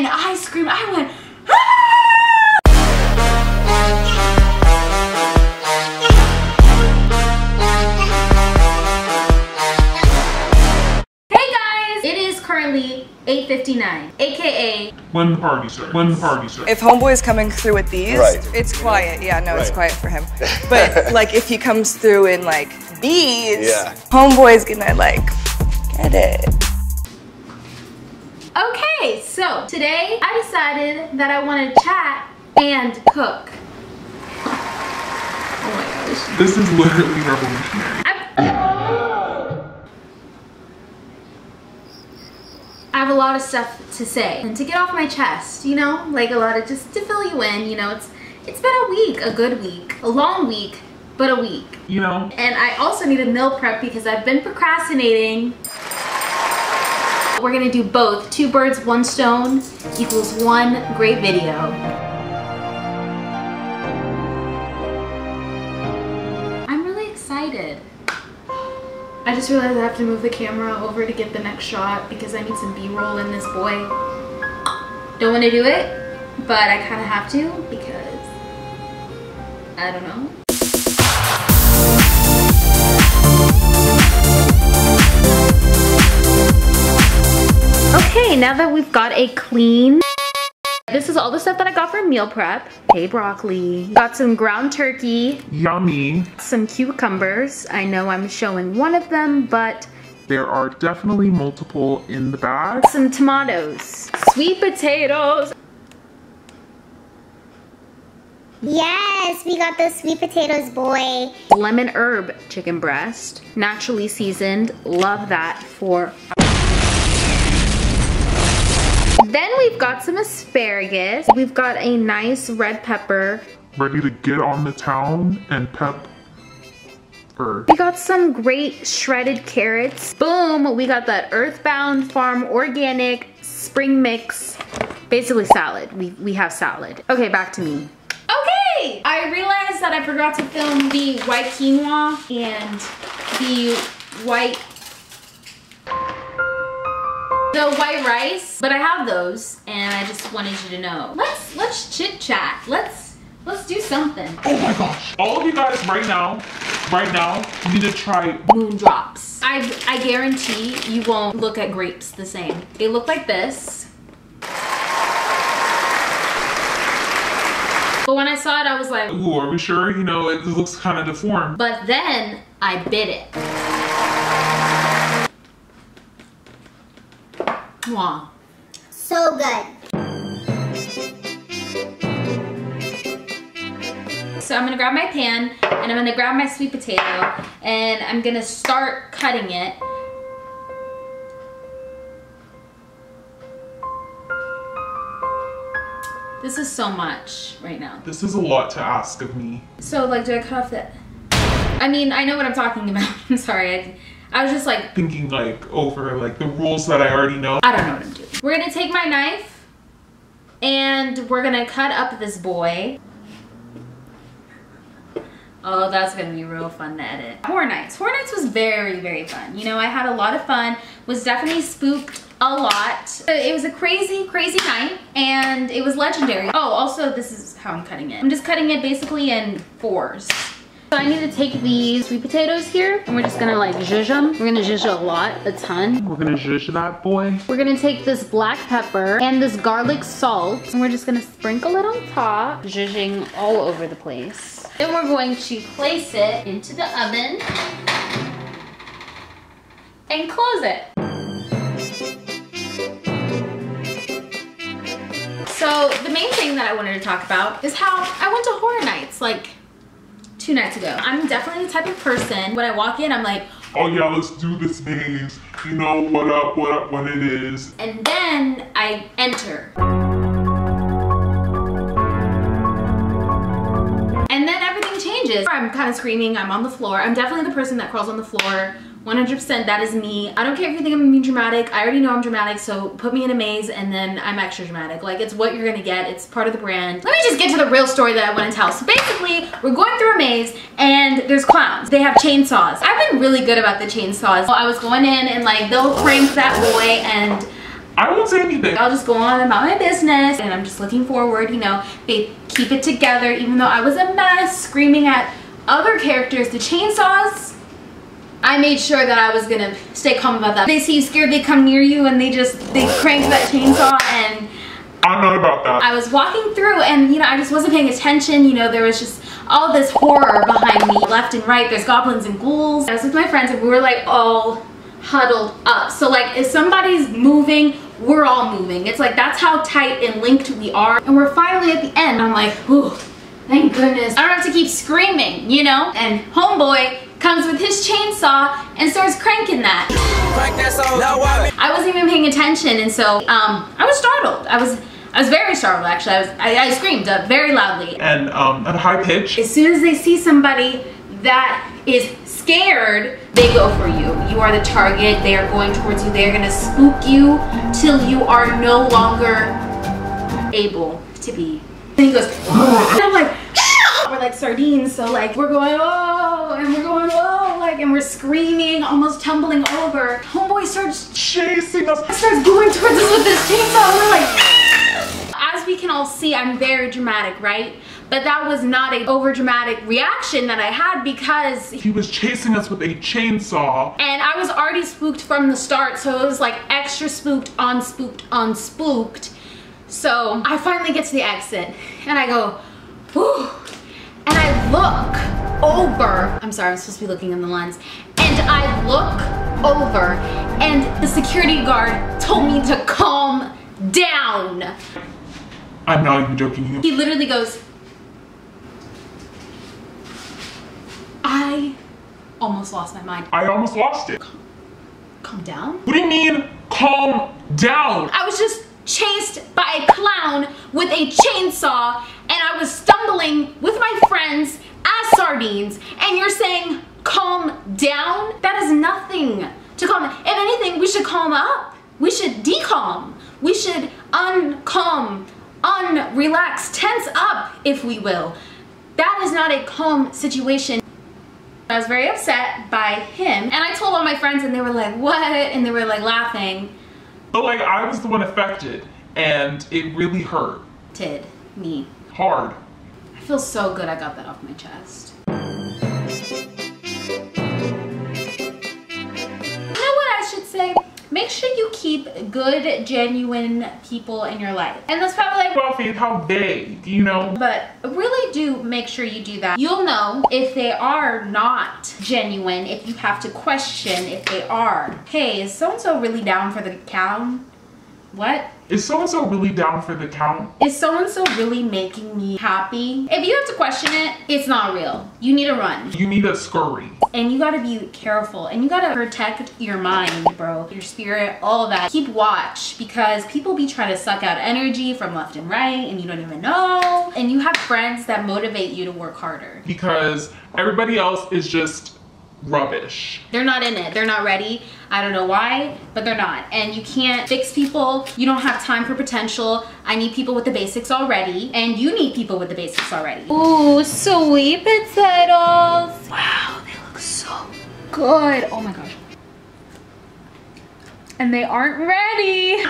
and I screamed. I went, Hey guys, it is currently 8:59, aka when the party starts. When the party starts. If homeboy's coming through with these, it's quiet. Yeah, no, it's quiet for him. But like if he comes through in like these, homeboy's gonna like get it. Okay, so today I decided that I want to chat and cook. Oh my gosh. This is literally revolutionary. I have a lot of stuff to say and to get off my chest, you know, like a lot of just to fill you in, you know, it's been a week, a good week, a long week, but a week. You know. And I also need a meal prep because I've been procrastinating. We're gonna do both. 2 birds, 1 stone equals 1 great video. I'm really excited. I just realized I have to move the camera over to get the next shot because I need some B-roll in this boy. Don't want to do it, but I kind of have to because I don't know. Okay, now that we've got a clean, this is all the stuff that I got for meal prep. Hey, broccoli. Got some ground turkey. Yummy. Some cucumbers. I know I'm showing one of them, but there are definitely multiple in the bag. Some tomatoes. Sweet potatoes. Yes, we got those sweet potatoes, boy. Lemon herb chicken breast. Naturally seasoned. Love that for... Then we've got some asparagus. We've got a nice red pepper. Ready to get on the town and pep herb. We got some great shredded carrots. Boom, we got that Earthbound Farm organic spring mix. Basically salad, we have salad. Okay, back to me. Okay, I realized that I forgot to film the white quinoa and the white rice, but I have those and I just wanted you to know. Let's chit chat. Let's do something. Oh my gosh. All of you guys right now, you need to try moon drops. I guarantee you won't look at grapes the same. They look like this. But when I saw it, I was like, ooh, are we sure? You know, it looks kind of deformed. But then I bit it. Wow. So good. So I'm gonna grab my pan and I'm gonna grab my sweet potato and I'm gonna start cutting it. This is so much right now. This is a lot to ask of me. So like, do I cut off the... I mean, I know what I'm talking about. I'm sorry. I was just like thinking like over like the rules that I already know. I don't know what I'm doing. We're gonna take my knife and we're gonna cut up this boy. Oh, that's gonna be real fun to edit. Horror Nights. Horror Nights was very, very fun. You know, I had a lot of fun. Was definitely spooked a lot. It was a crazy, crazy night and it was legendary. Oh, also this is how I'm cutting it. I'm just cutting it basically in 4s. So I need to take these sweet potatoes here and we're just gonna like zhuzh them. We're gonna zhuzh a lot, a ton. We're gonna zhuzh that boy. We're gonna take this black pepper and this garlic salt and we're just gonna sprinkle it on top, zhuzhing all over the place. Then we're going to place it into the oven and close it. So the main thing that I wanted to talk about is how I went to Horror Nights like 2 nights ago. I'm definitely the type of person, when I walk in, I'm like, oh yeah, let's do this maze. You know, what up, what it is. And then I enter. And then everything changes. I'm kind of screaming, I'm on the floor. I'm definitely the person that crawls on the floor. 100% that is me. I don't care if you think I'm being dramatic. I already know I'm dramatic, so put me in a maze and then I'm extra dramatic. Like, it's what you're gonna get. It's part of the brand. Let me just get to the real story that I want to tell. So basically, we're going through a maze and there's clowns. They have chainsaws. I've been really good about the chainsaws. I was going in and like, they'll crank that boy and I won't say anything. I'll just go on about my business, and I'm just looking forward, you know, they keep it together even though I was a mess screaming at other characters. The chainsaws, I made sure that I was gonna stay calm about that. They see you scared, they come near you and they crank that chainsaw, and I'm not about that. I was walking through and, you know, I just wasn't paying attention. You know, there was just all this horror behind me, left and right. There's goblins and ghouls. I was with my friends and we were like all huddled up. So like if somebody's moving, we're all moving. It's like that's how tight and linked we are. And we're finally at the end. I'm like, ooh, thank goodness. I don't have to keep screaming, you know? And homeboy comes with his chainsaw and starts cranking that. Crank that song. I wasn't even paying attention, and so I was startled. I was very startled, actually. I screamed very loudly. And at a high pitch. As soon as they see somebody that is scared, they go for you. You are the target. They are going towards you. They are gonna spook you till you are no longer able to be. And he goes, and I'm like, we're like sardines, so like we're going, oh, and we're going, oh, like, and we're screaming, almost tumbling over. Homeboy starts chasing us. Starts going towards us with this chainsaw, and we're like, as we can all see, I'm very dramatic, right? But that was not a over dramatic reaction that I had because he was chasing us with a chainsaw. And I was already spooked from the start, so it was like extra spooked, on spooked, on spooked. So I finally get to the exit and I go, whew. And I look over, I'm sorry, I'm supposed to be looking in the lens. And I look over and the security guard told me to calm down. I'm not even joking. He literally goes, I almost lost my mind. I almost lost it. Calm down? What do you mean, calm down? I was just chased by a clown with a chainsaw and I was stumbling with my friends as sardines, and you're saying calm down? That is nothing to calm. If anything, we should calm up. We should decalm. We should uncalm, unrelax, tense up, if we will. That is not a calm situation. I was very upset by him, and I told all my friends and they were like, what? And they were like laughing. But like, I was the one affected and it really hurt. Me. Hard. I feel so good I got that off my chest. You know what I should say? Make sure you keep good, genuine people in your life. And that's probably like, well, Faith, how vague, you know? But really do make sure you do that. You'll know if they are not genuine, if you have to question if they are. Hey, is so-and-so really down for the count? What? Is so-and-so really down for the count? Is so-and-so really making me happy? If you have to question it, it's not real. You need to run. You need to scurry. And you gotta be careful. And you gotta protect your mind, bro. Your spirit, all of that. Keep watch, because people be trying to suck out energy from left and right and you don't even know. And you have friends that motivate you to work harder. Because everybody else is just rubbish. They're not in it. They're not ready. I don't know why, but they're not. And you can't fix people. You don't have time for potential. I need people with the basics already. And you need people with the basics already. Ooh, sweet potatoes. Wow, they look so good. Oh my gosh. And they aren't ready.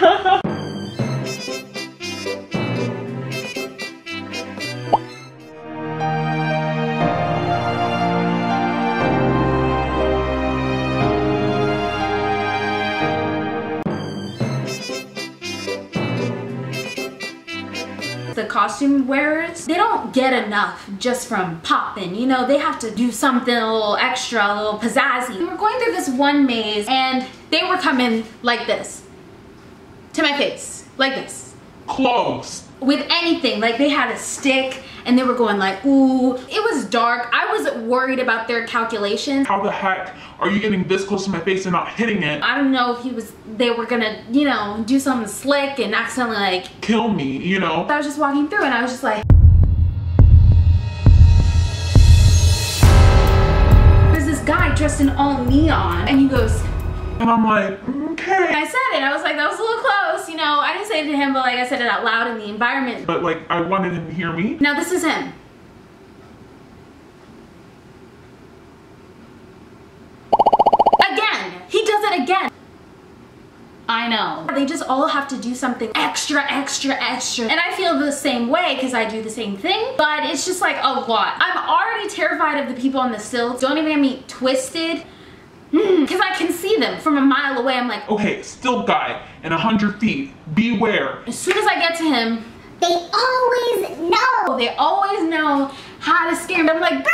The costume wearers, they don't get enough just from popping, you know, they have to do something a little extra, a little pizzazzy. We were going through this one maze and they were coming like this to my face, like this. Close. With anything, like they had a stick and they were going like, ooh. It was dark. I was worried about their calculation. How the heck are you getting this close to my face and not hitting it? I don't know if they were gonna, you know, do something slick and accidentally like kill me, you know? I was just walking through and I was just like, there's this guy dressed in all neon and he goes, and I'm like, okay. And I said it, I was like, that was a little close, you know, I didn't say it to him, but like I said it out loud in the environment. But like, I wanted him to hear me. Now this is him. Again, he does it again. I know. They just all have to do something extra. And I feel the same way because I do the same thing, but it's just like a lot. I'm already terrified of the people on the stilts. Don't even get me twisted. Because I can see them from a mile away. I'm like, okay, stilt guy in 100 feet, beware. As soon as I get to him, They always know. they always know how to scare me. I'm like, bro,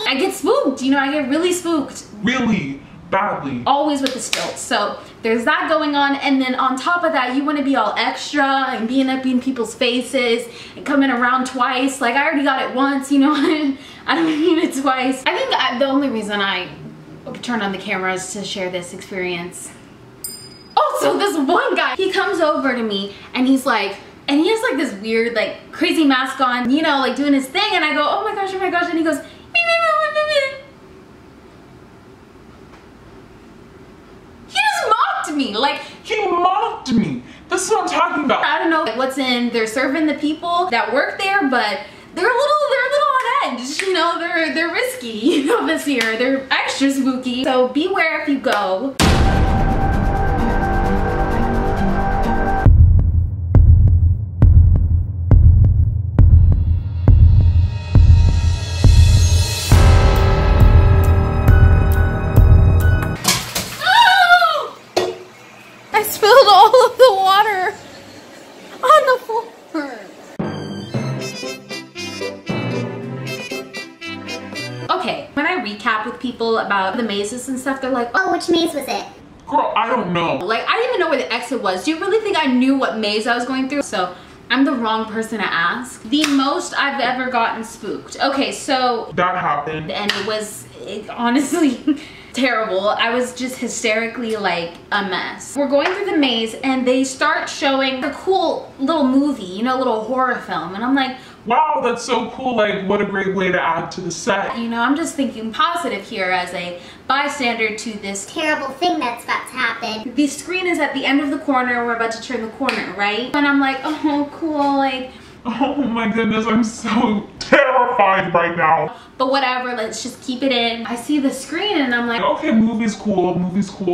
I get spooked, you know, I get really spooked. Really badly. Always with the stilts. So there's that going on, and then on top of that, you want to be all extra and being up in people's faces and coming around twice. Like, I already got it once, you know, I don't need it twice. I think the only reason I turned on the camera is to share this experience. Also, this one guy, he comes over to me and he's like, and he has like this weird, like, crazy mask on, you know, like doing his thing, and I go, oh my gosh, and he goes, he just mocked me, like, He mocked me. This is what I'm talking about. I don't know what's in, they're serving the people that work there, but they're a little on edge, you know, they're risky, you know, this year, they're extra spooky, so beware if you go. I spilled all of the water on the floor. Okay, when I recap with people about the mazes and stuff, they're like, Oh, which maze was it? Girl, I don't know. like, I didn't even know where the exit was. Do you really think I knew what maze I was going through? So I'm the wrong person to ask. The most I've ever gotten spooked. Okay, so That happened. and it was honestly terrible. I was just hysterically like a mess. We're going through the maze and they start showing a cool little movie, you know, a little horror film, and I'm like, Wow, that's so cool. Like, what a great way to add to the set. you know, I'm just thinking positive here as a bystander to this. Terrible thing that's about to happen. The screen is at the end of the corner, we're about to turn the corner, right? And I'm like, oh cool, like, Oh my goodness, I'm so terrified right now. but whatever, let's just keep it in. I see the screen and I'm like, Okay, movie's cool,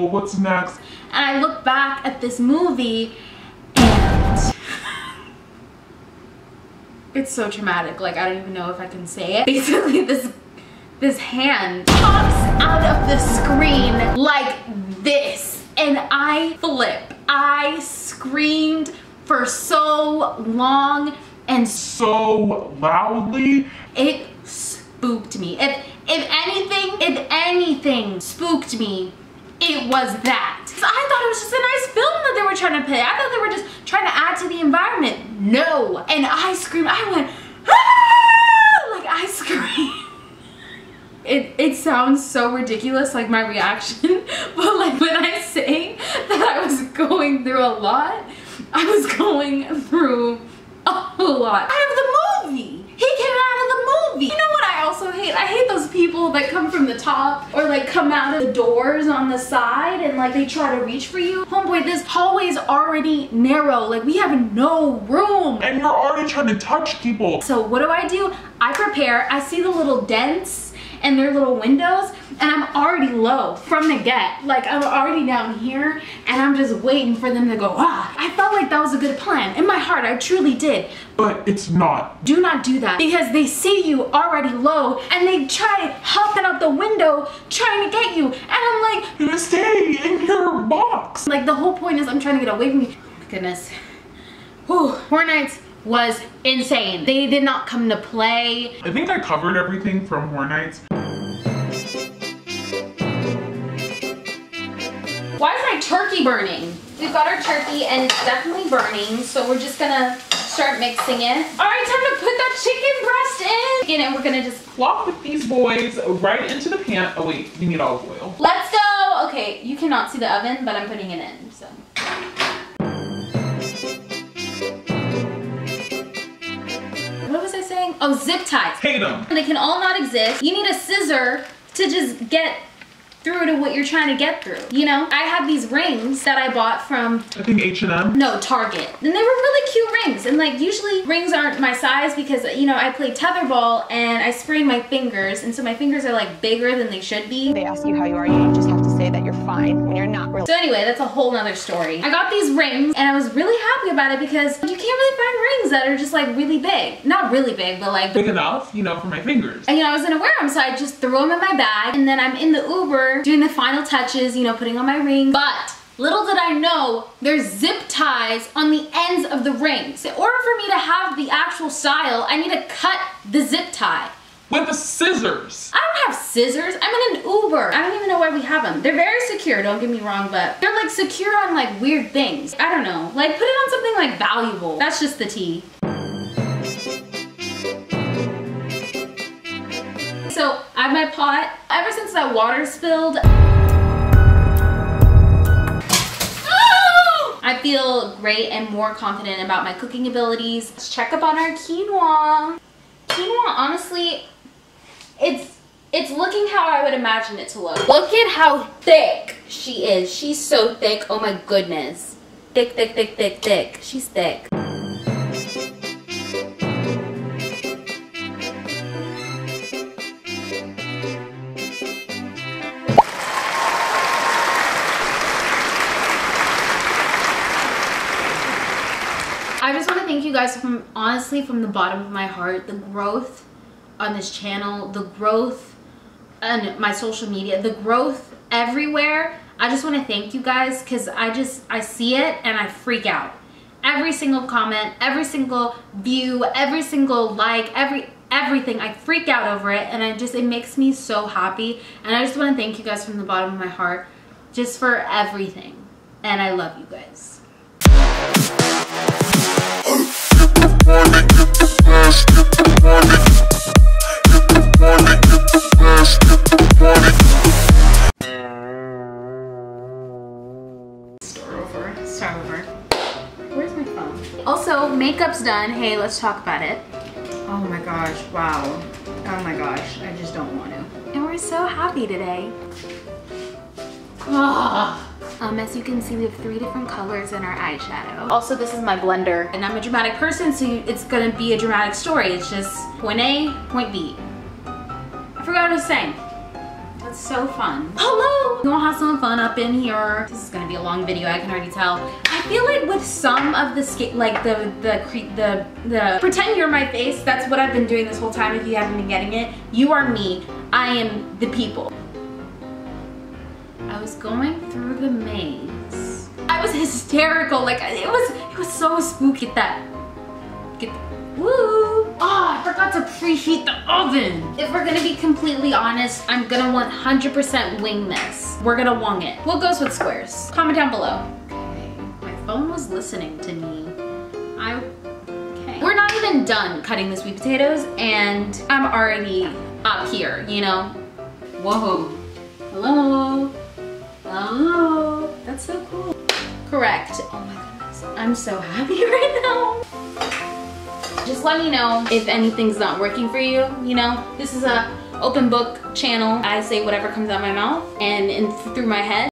what's next? and I look back at this movie and it's so traumatic, like I don't even know if I can say it. Basically this hand pops out of the screen like this and I flip. I screamed for so long and So loudly. it spooked me. If anything spooked me, it was that. 'Cause I thought it was just a nice film that they were trying to play. I thought they were just trying to add to the environment. No. And I screamed, I went, ah! Like I screamed. It sounds so ridiculous, like my reaction, but like when I say that I was going through a lot, I was going through a lot. Out of the movie. He came out of the movie. You know what I also hate? I hate those people that come from the top or like come out of the doors on the side and like they try to reach for you. Homeboy, this hallway is already narrow. Like we have no room. And you're already trying to touch people. So what do? I prepare. I see the little dents and their little windows and I'm already low from the get. Like I'm already down here and I'm just waiting for them to go, ah. I felt like that was a good plan. In my heart, I truly did. But it's not. Do not do that because they see you already low and they try hopping out the window trying to get you. And I'm like, You're gonna stay in your box. like the whole point is I'm trying to get away from you. Oh my goodness. Whew. Horror Nights was insane. They did not come to play. I think I covered everything from Horror Nights. Why is my turkey burning? We've got our turkey and it's definitely burning, so we're just gonna start mixing it. All right, time to put that chicken breast in. And we're gonna just Plop with these boys right into the pan. Oh wait, you need olive oil. let's go. Okay, you cannot see the oven, but I'm putting it in, so. What was I saying? Oh, zip ties. Hate them. They can all not exist. You need a scissor to just get through to what you're trying to get through. You know, I have these rings that I bought from, I think H&M. no, Target. And they were really cute rings. And like usually rings aren't my size because, you know, I play tetherball and I sprained my fingers. And so my fingers are like bigger than they should be. They ask you how you are, you just have to say say that you're fine when you're not really. So anyway, that's a whole nother story. I got these rings and I was really happy about it because you can't really find rings that are just like really big. Not really big, but like big enough, you know, for my fingers. And you know, I was gonna wear them, so I just threw them in my bag, and then I'm in the Uber doing the final touches, you know, putting on my ring. But little did I know, there's zip ties on the ends of the rings. In order for me to have the actual style, I need to cut the zip tie. With the scissors. I don't have scissors. I'm in an Uber. I don't even know why we have them. They're very secure, don't get me wrong, but they're like secure on like weird things. I don't know. Like put it on something like valuable. That's just the tea. So I have my pot. Ever since that water spilled, I feel great and more confident about my cooking abilities. Let's check up on our quinoa. Quinoa, honestly, it's looking how I would imagine it to look. Look at how thick she is. She's so thick. Oh my goodness. Thick, thick, thick, thick, thick. She's thick. I just want to thank you guys from, honestly, from the bottom of my heart. The growth on this channel, the growth on my social media, the growth everywhere. I just want to thank you guys because I see it and I freak out. Every single comment, every single view, every single like, everything, I freak out over it, and it makes me so happy. And I just want to thank you guys from the bottom of my heart just for everything. And I love you guys. Start over. Where's my phone? Also, makeup's done. Hey, let's talk about it. Oh my gosh, wow. Oh my gosh, I just don't want to. And we're so happy today. As you can see, we have 3 different colors in our eyeshadow. Also, this is my blender. And I'm a dramatic person, so it's gonna be a dramatic story. It's just point A, point B. I forgot what I was saying. That's so fun. Hello! We're gonna have some fun up in here. This is gonna be a long video, I can already tell. I feel like with some of the like the pretend you're my face, that's what I've been doing this whole time if you haven't been getting it. You are me, I am the people. I was going through the maze. I was hysterical, like it was so spooky that. Woo! Oh, I forgot to preheat the oven. If we're gonna be completely honest, I'm gonna 100% wing this. We're gonna wong it. What goes with squares? Comment down below. Okay, my phone was listening to me. Okay. We're not even done cutting the sweet potatoes and I'm already up here, you know? Whoa. Hello? Hello? That's so cool. Correct. Oh my goodness. I'm so happy right now. Just let me know if anything's not working for you, you know? This is a open book channel. I say whatever comes out my mouth and through my head.